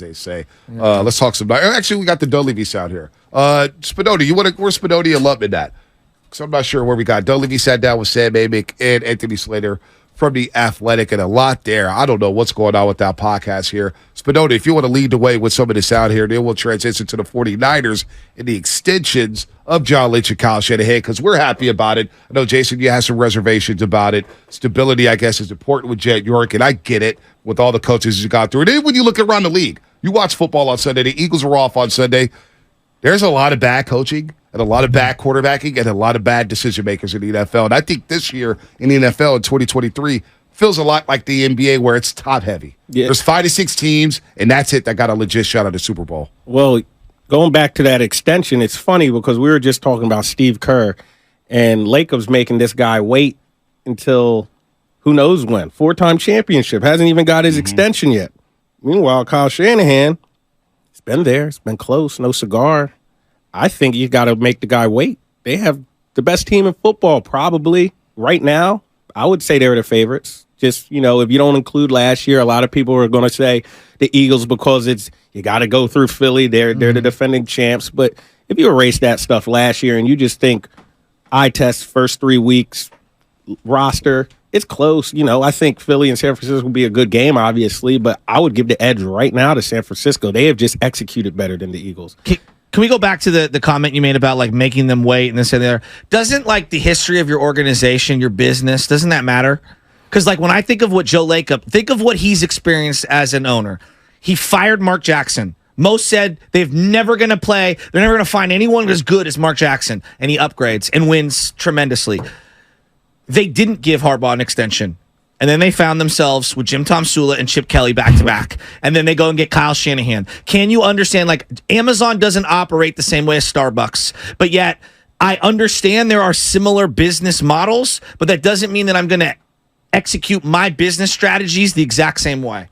they say. Let's talk some. Actually, we got the Dunleavy's out here. Spinoni, where's Spinoni and Lubman at? Because I'm not sure where we got. Dunleavy sat down with Sam Amick and Anthony Slater from The Athletic, and a lot there. I don't know what's going on with that podcast here. Spinoni, if you want to lead the way with some of this out here, then we'll transition to the 49ers and the extensions of John Lynch and Kyle Shanahan, because we're happy about it. I know, Jason, you have some reservations about it. Stability, I guess, is important with Jet York, and I get it with all the coaches you got through. And then when you look around the league, you watch football on Sunday, the Eagles were off on Sunday. There's a lot of bad coaching and a lot of bad quarterbacking and a lot of bad decision makers in the NFL. And I think this year in the NFL in 2023 feels a lot like the NBA, where it's top heavy. Yeah. There's 5 to 6 teams, and that's it that got a legit shot at the Super Bowl. Well, going back to that extension, it's funny because we were just talking about Steve Kerr, and Lacob's making this guy wait until who knows when. 4-time championship. Hasn't even got his extension yet. Meanwhile, Kyle Shanahan, it's been there. It's been close. No cigar. I think you got to make the guy wait. They have the best team in football probably right now. I would say they're the favorites. Just, if you don't include last year, a lot of people are going to say the Eagles because you got to go through Philly. They're the defending champs. But if you erase that stuff last year and you just think eye test first 3 weeks roster, it's close. I think Philly and San Francisco will be a good game, obviously, but I would give the edge right now to San Francisco. They have just executed better than the Eagles. Can we go back to the comment you made about making them wait and this and there? Doesn't the history of your organization, your business, doesn't that matter? Because when I think of what Joe Lacob, think of what he's experienced as an owner. He fired Mark Jackson. Most said they're never going to find anyone as good as Mark Jackson, and he upgrades and wins tremendously. They didn't give Harbaugh an extension. And then they found themselves with Jim Tom Sula and Chip Kelly back to back. And then they go and get Kyle Shanahan. Can you understand, Amazon doesn't operate the same way as Starbucks, but yet I understand there are similar business models, but that doesn't mean that I'm going to execute my business strategies the exact same way.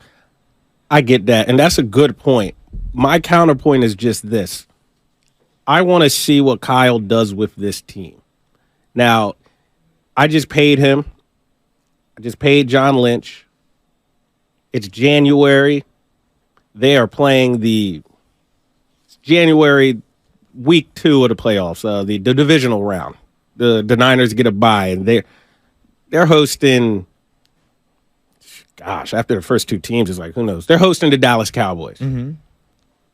I get that, and that's a good point. My counterpoint is just this. I want to see what Kyle does with this team. Now, I just paid him. I just paid John Lynch. It's January. They are playing January week 2 of the playoffs, the divisional round. The Niners get a bye, and they're hosting. Gosh, after the first 2 teams, it's who knows? They're hosting the Dallas Cowboys. Mm-hmm.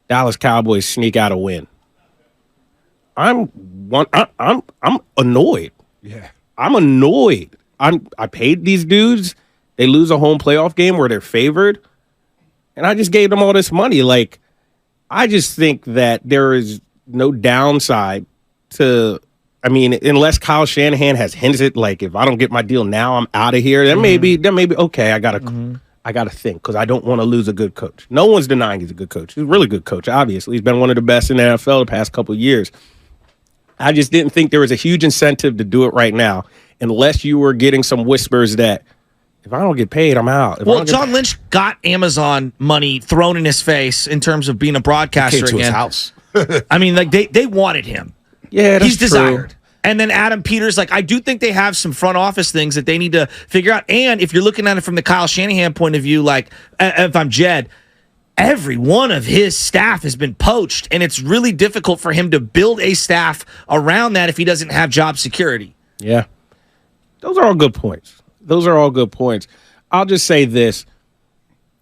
Dallas Cowboys sneak out a win. I'm annoyed. Yeah, I'm annoyed. I paid these dudes. They lose a home playoff game where they're favored, and I just gave them all this money. I just think that there is no downside to. I mean, unless Kyle Shanahan has hinted, if I don't get my deal now, I'm out of here. Then maybe okay. I gotta think because I don't want to lose a good coach. No one's denying he's a good coach. He's a really good coach. Obviously, he's been one of the best in the NFL the past couple of years. I just didn't think there was a huge incentive to do it right now, unless you were getting some whispers that if I don't get paid, I'm out. John Lynch got Amazon money thrown in his face in terms of being a broadcaster came to again. His house. I mean, they wanted him. Yeah, that's he's desired. True. And then Adam Peters, I do think they have some front office things that they need to figure out. And if you're looking at it from the Kyle Shanahan point of view, if I'm Jed, every one of his staff has been poached, and it's really difficult for him to build a staff around that if he doesn't have job security. Yeah. Those are all good points. I'll just say this.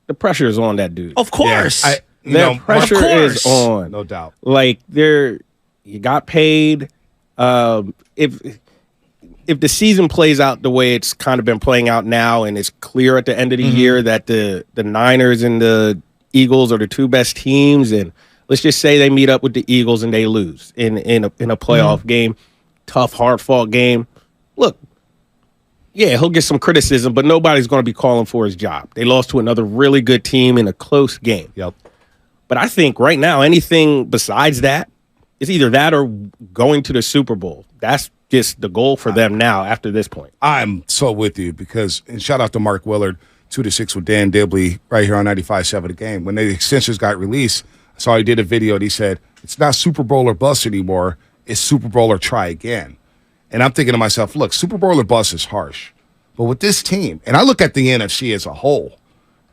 The pressure is on that dude. Of course. Yeah, pressure is on. No doubt. You got paid. If the season plays out the way it's kind of been playing out now, and it's clear at the end of the year that the Niners and the Eagles are the 2 best teams, and let's just say they meet up with the Eagles and they lose in a playoff game, tough, hard-fought game. Look, yeah, he'll get some criticism, but nobody's going to be calling for his job. They lost to another really good team in a close game. Yep. But I think right now, anything besides that, it's either that or going to the Super Bowl. That's just the goal for them now after this point. I'm so with you and shout out to Mark Willard, 2 to 6 with Dan Dibley right here on 95.7 The Game. When the extensions got released, I saw he did a video and he said, it's not Super Bowl or bust anymore. It's Super Bowl or try again. And I'm thinking to myself, look, Super Bowl or bust is harsh. But with this team, and I look at the NFC as a whole,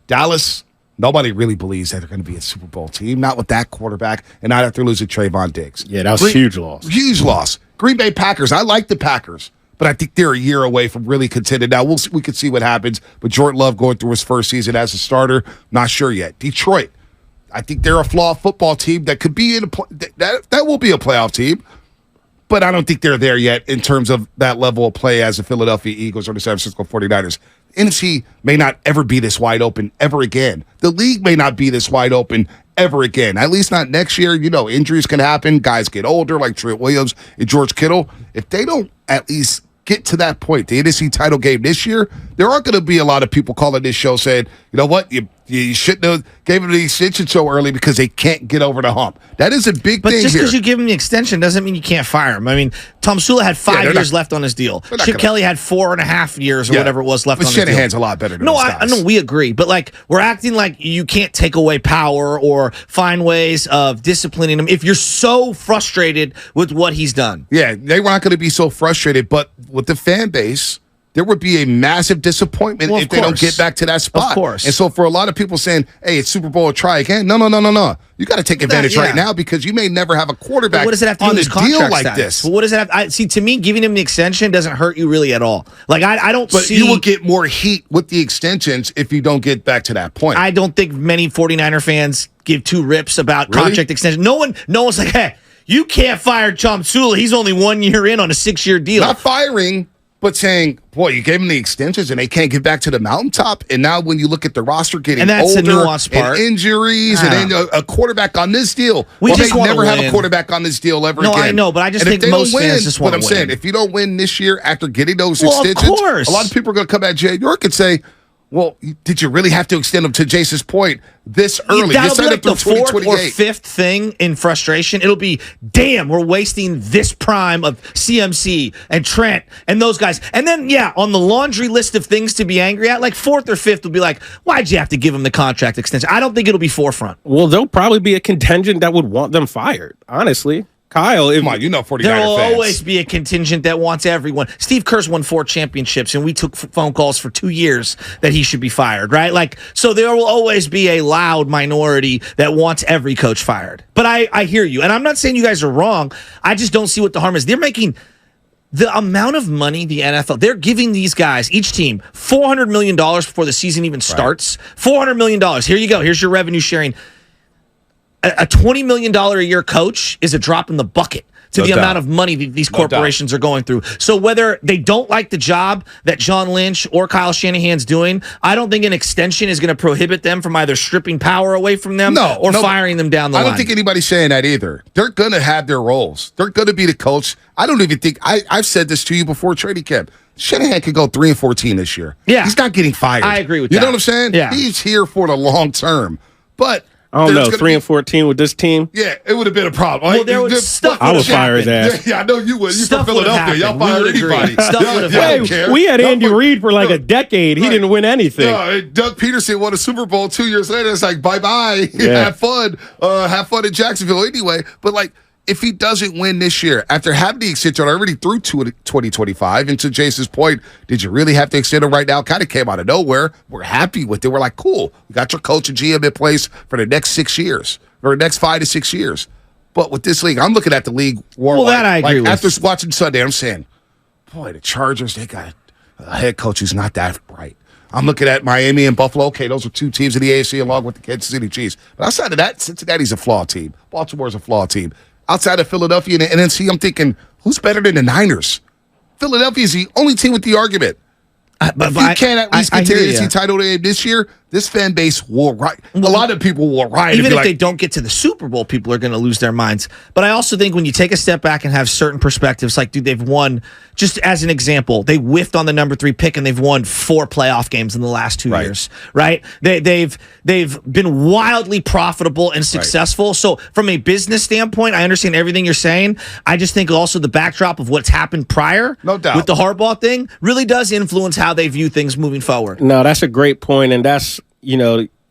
Dallas, Nobody really believes that they're going to be a Super Bowl team, not with that quarterback, and not after losing Trayvon Diggs. Yeah, that was a huge loss. Huge loss. Green Bay Packers. I like the Packers, but I think they're a year away from really contending. Now, we could see what happens, but Jordan Love going through his first season as a starter, not sure yet. Detroit. I think they're a flawed football team that could be that will be a playoff team, but I don't think they're there yet in terms of that level of play as the Philadelphia Eagles or the San Francisco 49ers. NFC may not ever be this wide open ever again. The league may not be this wide open ever again. At least not next year. You know, injuries can happen. Guys get older like Trent Williams and George Kittle. If they don't at least get to that point, the NFC title game this year, there aren't going to be a lot of people calling this show saying, you know what, you shouldn't have gave him the extension so early because they can't get over the hump. That is a big thing here. But just because you give him the extension doesn't mean you can't fire him. I mean, Tom Sula had 5 years left on his deal. Chip Kelly had 4.5 years or whatever it was left on his deal. But Shanahan's a lot better than No, those guys. I know, we agree. But, like, we're acting like you can't take away power or find ways of disciplining him if you're so frustrated with what he's done. Yeah, they were not going to be so frustrated, but with the fan base, there would be a massive disappointment if they don't get back to that spot. Of course. And so for a lot of people saying, hey, it's Super Bowl, try again. No. You got to take advantage right now because you may never have a quarterback what does it have to do on with a his deal contract like status? this. Well, what does it have? See, to me, giving him the extension doesn't hurt you really at all. Like, I don't But see. you will get more heat with the extensions if you don't get back to that point. I don't think many 49er fans give two rips about contract extension. No one's like, hey, you can't fire Tom Sula. He's only 1 year in on a 6-year deal. Not firing, but saying, boy, you gave them the extensions and they can't get back to the mountaintop. And now when you look at the roster getting And that's older the nuanced part. and injuries and then a quarterback on this deal. We just may wanna never have win. a quarterback on this deal ever No, again. I know, but I just And if think they most don't fans just wanna What I'm saying, win. if you don't win this year after getting those Well, of extensions, course. a lot of people are going to come at Jay York and say, well, did you really have to extend them to Jason's point this early? That'll be like the through fourth or 2028. fifth thing in frustration. It'll be, damn, we're wasting this prime of CMC and Trent and those guys. And then, yeah, on the laundry list of things to be angry at, like fourth or fifth will be like, why'd you have to give him the contract extension? I don't think it'll be forefront. Well, there'll probably be a contingent that would want them fired, honestly. Kyle, Come on, you know 49er There will fans. always be a contingent that wants everyone. Steve Kerr's won 4 championships, and we took phone calls for 2 years that he should be fired, right? Like, so there will always be a loud minority that wants every coach fired. But I hear you, and I'm not saying you guys are wrong. I just don't see what the harm is. They're making the amount of money the NFL, they're giving these guys, each team, $400 million before the season even starts. $400 million. Here you go. Here's your revenue sharing. A $20 million a year coach is a drop in the bucket to the amount of money these corporations are going through. So whether they don't like the job that John Lynch or Kyle Shanahan's doing, I don't think an extension is going to prohibit them from either stripping power away from them or firing them down the line. I don't think anybody's saying that either. They're going to have their roles. They're going to be the coach. I don't even think I've said this to you before training camp. Shanahan could go 3-14 this year. Yeah. He's not getting fired. I agree with you that. You know what I'm saying? Yeah. He's here for the long term. But I don't know, 3-14 with this team. Yeah, it would have been a problem. Well, there was stuff. I would fire his ass. Yeah, I know you would. You're Stuff from Philadelphia. Y'all fired anybody. Hey, we had Andy Reid for like a decade. He didn't win anything. No, Doug Peterson won a Super Bowl 2 years later. It's like, bye-bye. Yeah. Have fun. Have fun in Jacksonville anyway. But, like, if he doesn't win this year, after having the extension already through 2025, and to Jason's point, did you really have to extend him right now? Kind of came out of nowhere. We're happy with it. We're like, cool. You got your coach and GM in place for the next 6 years, or the next 5 to 6 years. But with this league, I'm looking at the league worldwide. Well, that I agree with. After watching Sunday, I'm saying, boy, the Chargers, they got a head coach who's not that bright. I'm looking at Miami and Buffalo. Okay, those are 2 teams in the AFC along with the Kansas City Chiefs. But outside of that, Cincinnati's a flawed team. Baltimore's a flawed team. Outside of Philadelphia and the NFC, I'm thinking, who's better than the Niners? Philadelphia is the only team with the argument. If you can't at least continue to see title game this year, this fan base will riot. A lot of people will riot. Even if they don't get to the Super Bowl, people are going to lose their minds. But I also think when you take a step back and have certain perspectives, like, dude, they've won, just as an example, they whiffed on the number 3 pick and they've won 4 playoff games in the last 2 years, right? They've been wildly profitable and successful. Right. So from a business standpoint, I understand everything you're saying. I just think also the backdrop of what's happened prior, no doubt, with the Harbaugh thing really does influence how they view things moving forward. No, that's a great point, and that's,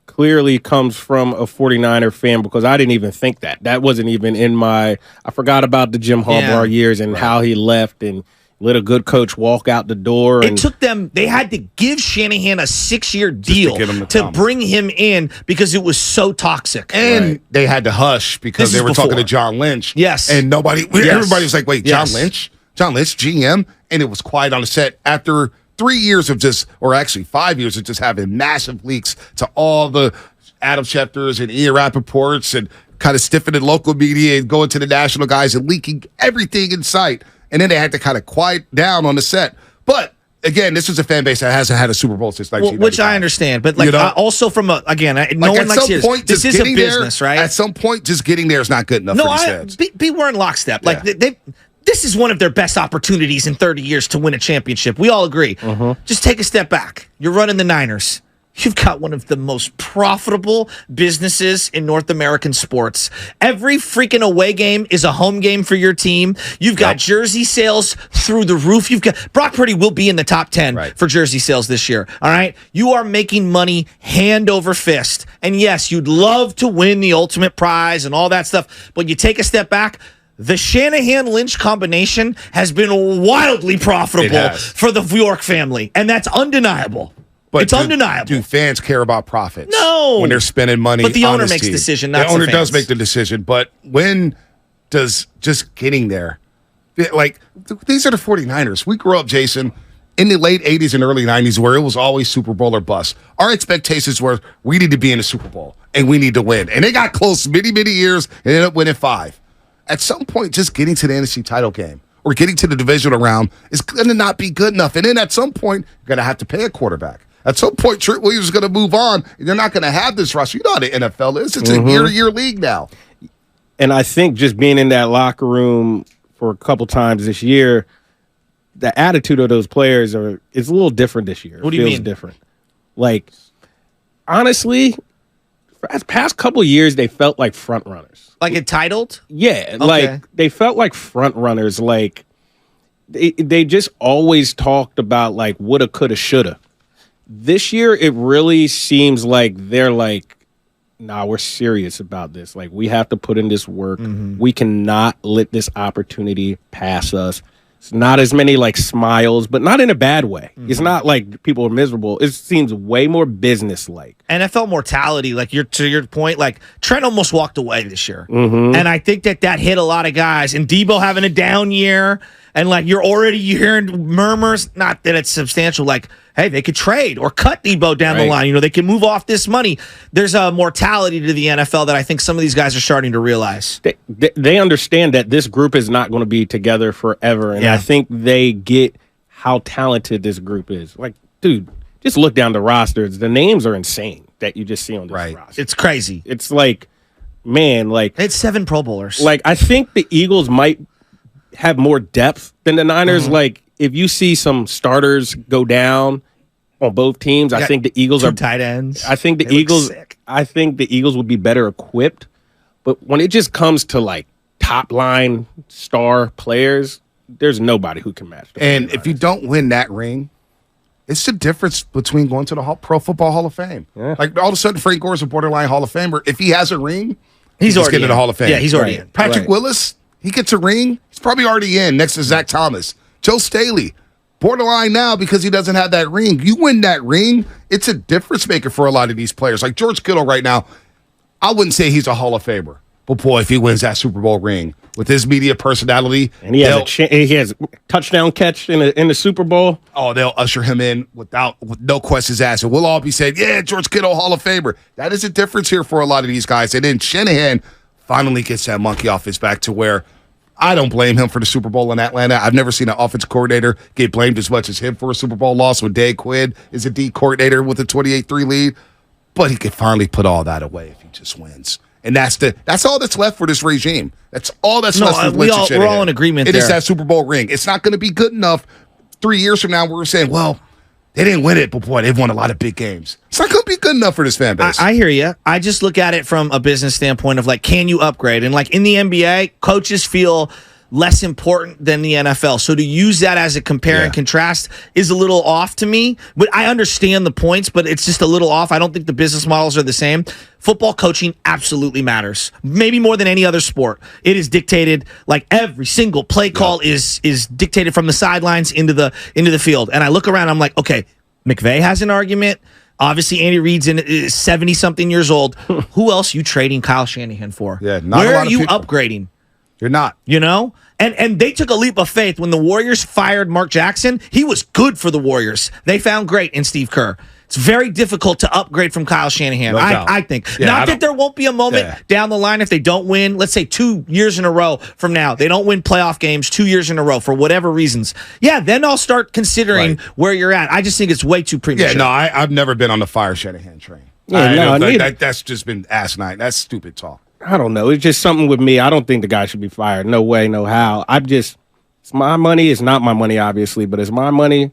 clearly comes from a 49er fan, because I didn't even think that. That wasn't even in my – I forgot about the Jim Harbaugh years and how he left, and, let a good coach walk out the door. It took them, they had to give Shanahan a 6-year deal to bring him in because it was so toxic. And they had to hush because they were talking to John Lynch. Yes. And everybody was like, wait, John Lynch? John Lynch, GM? And it was quiet on the set after 3 years of or actually 5 years of just having massive leaks to all the Adam Schefters and Ian Rappaports and kind of stiffening local media and going to the national guys and leaking everything in sight. And then they had to kind of quiet down on the set. But again, this is a fan base that hasn't had a Super Bowl since 1995. Which I understand. But also from no one likes to hear this. This is a business, right? At some point, just getting there is not good enough for these fans. We're in lockstep. Like this is one of their best opportunities in 30 years to win a championship. We all agree. Just take a step back. You're running the Niners. You've got one of the most profitable businesses in North American sports. Every freaking away game is a home game for your team. You've got jersey sales through the roof. You've got Brock Purdy will be in the top 10 for jersey sales this year. All right. You are making money hand over fist. And yes, you'd love to win the ultimate prize and all that stuff. But you take a step back. The Shanahan-Lynch combination has been wildly profitable for the York family. And that's undeniable. But it's undeniable. Do fans care about profits? No. When they're spending money But the on owner his makes the team. decision, not the owner the does fans. make the decision. But when does just getting there, like, these are the 49ers. We grew up, Jason, in the late 80s and early 90s where it was always Super Bowl or bust. Our expectations were we need to be in the Super Bowl and we need to win. And they got close many, many years and ended up winning 5. At some point, just getting to the NFC title game or getting to the divisional round is going to not be good enough. And then at some point, you're going to have to pay a quarterback. At some point, Trent Williams is going to move on, and they're not going to have this roster. You know how the NFL is. It's a year-to-year league now. And I think just being in that locker room for a couple times this year, the attitude of those players is a little different this year. What do you mean? Different. Like, honestly, for the past couple years, they felt like front runners. Like entitled? Yeah, like they felt like front runners. Like they just always talked about like woulda, coulda, shoulda. This year, it really seems like they're like, nah, we're serious about this. Like, we have to put in this work. We cannot let this opportunity pass us. It's not as many, like, smiles, but not in a bad way. It's not like people are miserable. It seems way more business-like. NFL mortality, like to your point, like Trent almost walked away this year. And I think that hit a lot of guys. And Debo having a down year, and like you're already hearing murmurs, not that it's substantial, like, hey, they could trade or cut Debo down the line. You know, they can move off this money. There's a mortality to the NFL that I think some of these guys are starting to realize. They understand that this group is not going to be together forever. And I think they get how talented this group is. Like, dude, just look down the rosters. The names are insane that you just see on this roster. It's crazy. It's like, man, like. It's 7 Pro Bowlers. Like, I think the Eagles might have more depth than the Niners. Like, if you see some starters go down on both teams, I think the Eagles are tight ends. I think the Eagles would be better equipped. But when it just comes to like top line star players, there's nobody who can match them. And if you don't win that ring, it's the difference between going to the Pro Football Hall of Fame. Like all of a sudden, Frank Gore's a borderline Hall of Famer. If he has a ring, he's already getting to the Hall of Fame. Yeah, he's already in. Patrick Willis, he gets a ring. He's probably already in next to Zach Thomas. Joe Staley, borderline now because he doesn't have that ring. You win that ring, it's a difference maker for a lot of these players. Like George Kittle right now, I wouldn't say he's a Hall of Famer. But boy, if he wins that Super Bowl ring with his media personality, and he has a touchdown catch in the Super Bowl. Oh, they'll usher him in with no questions asked. And we'll all be saying, yeah, George Kittle, Hall of Famer. That is a difference here for a lot of these guys. And then Shanahan finally gets that monkey off his back to where I don't blame him for the Super Bowl in Atlanta. I've never seen an offensive coordinator get blamed as much as him for a Super Bowl loss when Dan Quinn is a D coordinator with a 28-3 lead. But he could finally put all that away if he just wins. And that's all that's left for this regime. That's all that's left for Lynch and Shanahan. We're all in agreement It there. is that Super Bowl ring. It's not going to be good enough 3 years from now where we're saying, well, they didn't win it, but boy, they've won a lot of big games. It's not going to be good enough for this fan base. I hear you. I just look at it from a business standpoint of like, can you upgrade? And like in the NBA, coaches feel less important than the NFL. So to use that as a compare and contrast is a little off to me. But I understand the points, but it's just a little off. I don't think the business models are the same. Football coaching absolutely matters, maybe more than any other sport. It is dictated, like every single play call is dictated from the sidelines into the field. And I look around, I'm like, okay, McVay has an argument. Obviously, Andy Reid's in 70-something years old. Who else you trading Kyle Shanahan for? Yeah, not Where a lot are of you people. upgrading? You're not. You know? And they took a leap of faith when the Warriors fired Mark Jackson. He was good for the Warriors. They found great in Steve Kerr. It's very difficult to upgrade from Kyle Shanahan, No doubt. I think. Yeah, Not that there won't be a moment down the line if they don't win, let's say 2 years in a row from now. They don't win playoff games 2 years in a row for whatever reasons. Yeah, then I'll start considering where you're at. I just think it's way too premature. Yeah, no, I've never been on the fire Shanahan train. Yeah, That's just been asinine. That's stupid talk. I don't know. It's just something with me. I don't think the guy should be fired. No way, no how. It's my money. It's not my money, obviously, but it's my money.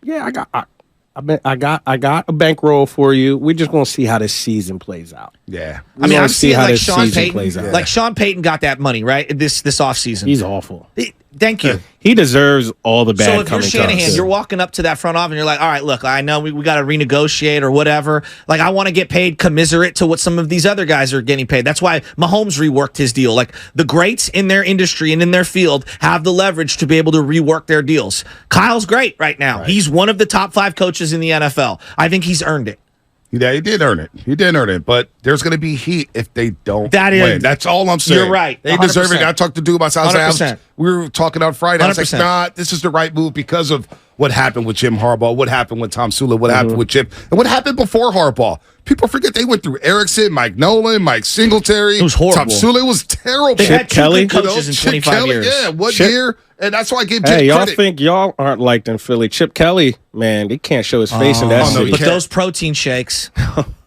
Yeah, I got a bankroll for you. We're just gonna see how this season plays out. Yeah. I mean, I'm seeing like Sean plays Payton. out. Like Sean Payton got that money, right? This offseason. He's awful. Thank you. He deserves all the bad. So if you're coming to Shanahan, us. you're walking up to that front office and you're like, all right, look, I know we got to renegotiate or whatever. Like, I want to get paid commensurate to what some of these other guys are getting paid. That's why Mahomes reworked his deal. Like, the greats in their industry and in their field have the leverage to be able to rework their deals. Kyle's great right now. Right. He's one of the top 5 coaches in the NFL. I think he's earned it. Yeah, he did earn it. He did earn it, but there's going to be heat if they don't win. That's all I'm saying. You're right. They deserve it. I talked to Duke about South. We were talking on Friday. 100%. I was like, nah, this is the right move because of what happened with Jim Harbaugh, what happened with Tom Sula, what happened with Chip, and what happened before Harbaugh. People forget they went through Erickson, Mike Nolan, Mike Singletary. It was horrible. Tom Sula was terrible. They had 2 good coaches in 25 years. Yeah, one year. And that's why I give Chip Hey, y'all credit. think y'all aren't liked in Philly. Chip Kelly, man, he can't show his face in that city. But those protein shakes.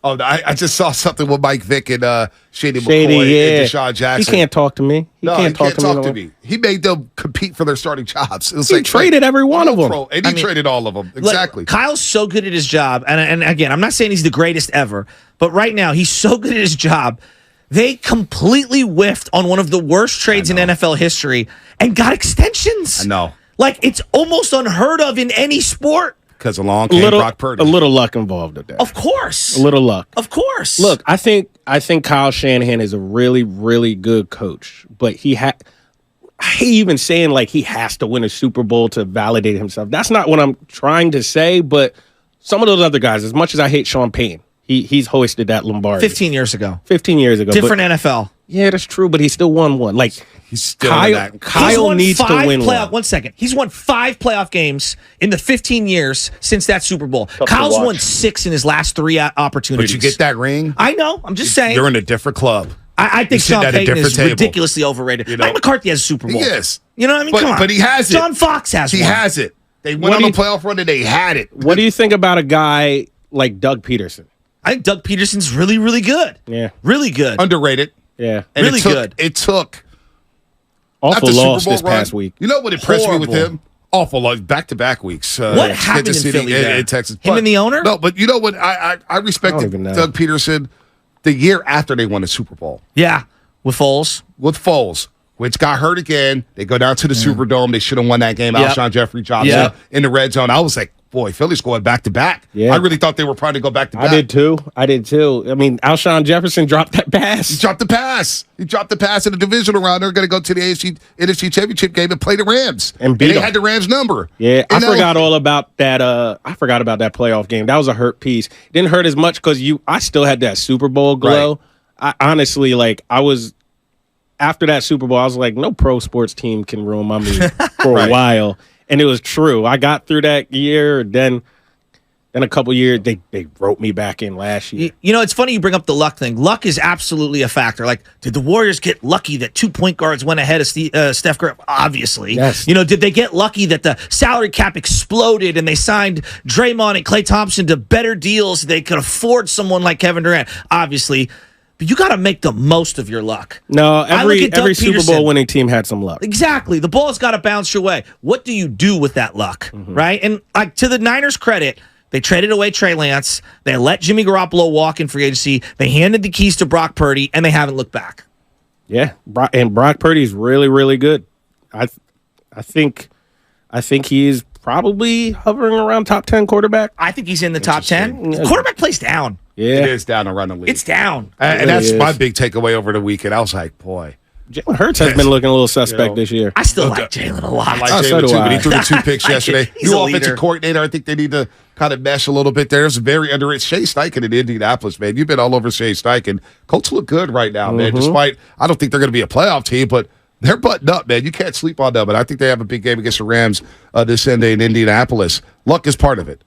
I just saw something with Mike Vick and Shady McCoy and Deshaun Jackson. He can't talk to me. He can't talk to me. He made them compete for their starting jobs. It was he traded every one of them. And he traded all of them. Exactly. Look, Kyle's so good at his job. And again, I'm not saying he's the greatest ever, but right now he's so good at his job. They completely whiffed on one of the worst trades in NFL history and got extensions. I know. Like, it's almost unheard of in any sport. Because along came Brock Purdy. A little luck involved with that. Of course. A little luck. Of course. Look, I think Kyle Shanahan is a really, really good coach, but I hate even saying like he has to win a Super Bowl to validate himself. That's not what I'm trying to say, but some of those other guys, as much as I hate Sean Payton, he's hoisted that Lombardi. 15 years ago. Different NFL. Yeah, that's true, but he still won one. Like, he's still Kyle needs to win one. 1 second. He's won 5 playoff games in the 15 years since that Super Bowl. Kyle's won 6 in his last 3 opportunities. But you get that ring? I know. I'm just saying. You're in a different club. I think Sean Payton is ridiculously overrated. You know? Mike McCarthy has a Super Bowl. He is. You know what I mean? Come on. But he has it. John Fox has one. He has it. They went on a playoff run and they had it. What do you think about a guy like Doug Peterson? I think Doug Peterson's really, really good. Yeah. Really good. Underrated. Yeah. And really good. It took awful loss this past week. You know what impressed me with him? Awful loss, back-to-back weeks. What happened in Philly in Texas? Him and the owner? No, but you know what? I respected Doug Peterson the year after they won the Super Bowl. Yeah, with Foles. Which got hurt again. They go down to the Superdome. They should have won that game. Alshon Jeffrey drops in the red zone. I was like, boy, Philly's going back-to-back. Yeah. I really thought they were probably to go back-to-back. I did too. I mean, Alshon Jefferson dropped that pass. He dropped the pass in the divisional round. They're going to go to the NFC Championship game and play the Rams. And they had the Rams number. Yeah, I forgot all about that. I forgot about that playoff game. That was a hurt piece. Didn't hurt as much because I still had that Super Bowl glow. Right. I honestly, after that Super Bowl, I was like, no pro sports team can ruin my mood for a while. And it was true. I got through that year. Then a couple years, they wrote me back in last year. You know, it's funny you bring up the luck thing. Luck is absolutely a factor. Like, did the Warriors get lucky that 2 point guards went ahead of Steph Curry? Obviously. Yes. You know, did they get lucky that the salary cap exploded and they signed Draymond and Klay Thompson to better deals so they could afford someone like Kevin Durant? Obviously. But you got to make the most of your luck. No, every Super Bowl winning team had some luck. Exactly. The ball's got to bounce your way. What do you do with that luck, right? And like to the Niners' credit, they traded away Trey Lance. They let Jimmy Garoppolo walk in free agency. They handed the keys to Brock Purdy, and they haven't looked back. Yeah, and Brock Purdy's really, really good. I think he is probably hovering around top 10 quarterback. I think he's in the top 10. Yeah. Quarterback plays down. Yeah, It is down around the league. It's down. And It that's really my is. big takeaway over the weekend. I was like, boy. Jalen Hurts has been looking a little suspect this year. I still like Jalen a lot. I like Oh, so Jalen do too, I. but he threw the 2 picks yesterday. He's New a offensive leader. coordinator. I think they need to kind of mesh a little bit there. It's very underrated. Shea Steichen in Indianapolis, man. You've been all over Shea Steichen. Colts look good right now, man. Despite, I don't think they're going to be a playoff team, but they're buttoned up, man. You can't sleep on them. And I think they have a big game against the Rams this Sunday in Indianapolis. Luck is part of it.